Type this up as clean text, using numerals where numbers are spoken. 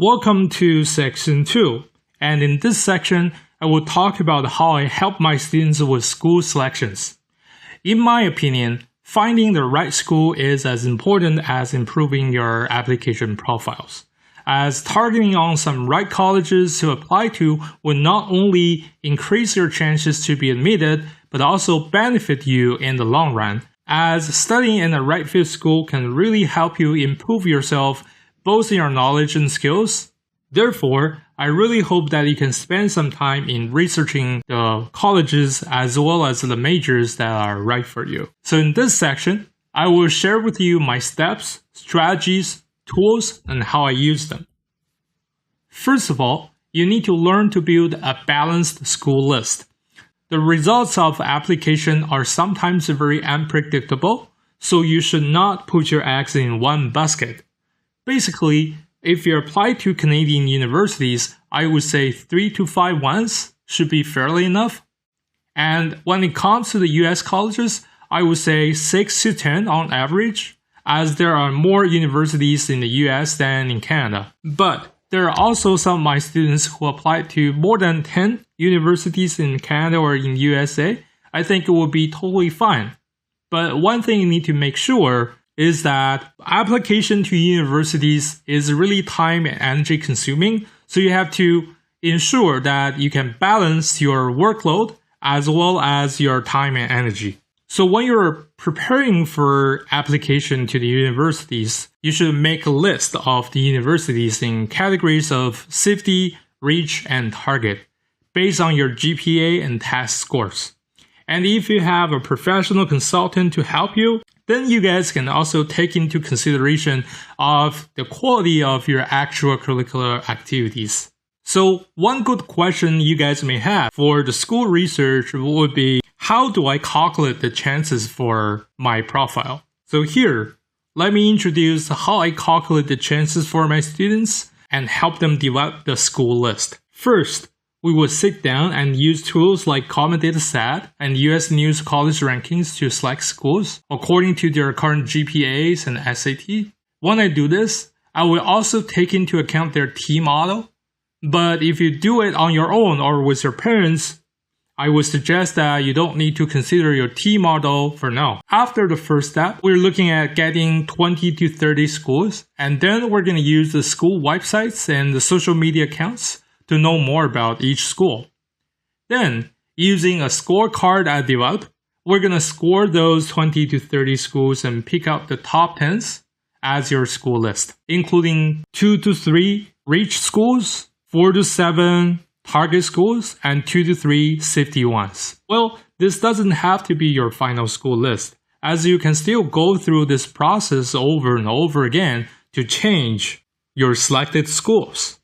Welcome to section 2, and in this section, I will talk about how I help my students with school selections. In my opinion, finding the right school is as important as improving your application profiles, as targeting on some right colleges to apply to will not only increase your chances to be admitted, but also benefit you in the long run, as studying in a right fit school can really help you improve yourself both in your knowledge and skills. Therefore, I really hope that you can spend some time in researching the colleges as well as the majors that are right for you. So in this section, I will share with you my steps, strategies, tools, and how I use them. First of all, you need to learn to build a balanced school list. The results of application are sometimes very unpredictable, so you should not put your eggs in one basket. Basically, if you apply to Canadian universities, I would say 3 to 5 ones should be fairly enough. And when it comes to the US colleges, I would say 6 to 10 on average, as there are more universities in the US than in Canada. But there are also some of my students who applied to more than 10 universities in Canada or in USA. I think it will be totally fine. But one thing you need to make sure is that application to universities is really time and energy consuming, so you have to ensure that you can balance your workload as well as your time and energy. So when you're preparing for application to the universities, you should make a list of the universities in categories of safety, reach, and target based on your GPA and test scores. And if you have a professional consultant to help you, then you guys can also take into consideration of the quality of your actual curricular activities. So one good question you guys may have for the school research would be, how do I calculate the chances for my profile? So here, let me introduce how I calculate the chances for my students and help them develop the school list. First, we will sit down and use tools like Common Dataset and US News College rankings to select schools according to their current GPAs and SAT. When I do this, I will also take into account their T model. But if you do it on your own or with your parents, I would suggest that you don't need to consider your T model for now. After the first step, we're looking at getting 20 to 30 schools, and then we're going to use the school websites and the social media accounts to know more about each school. Then, using a scorecard I developed, we're going to score those 20 to 30 schools and pick out the top 10s as your school list, including 2 to 3 reach schools, 4 to 7 target schools, and 2 to 3 safety ones. Well, this doesn't have to be your final school list, as you can still go through this process over and over again to change your selected schools.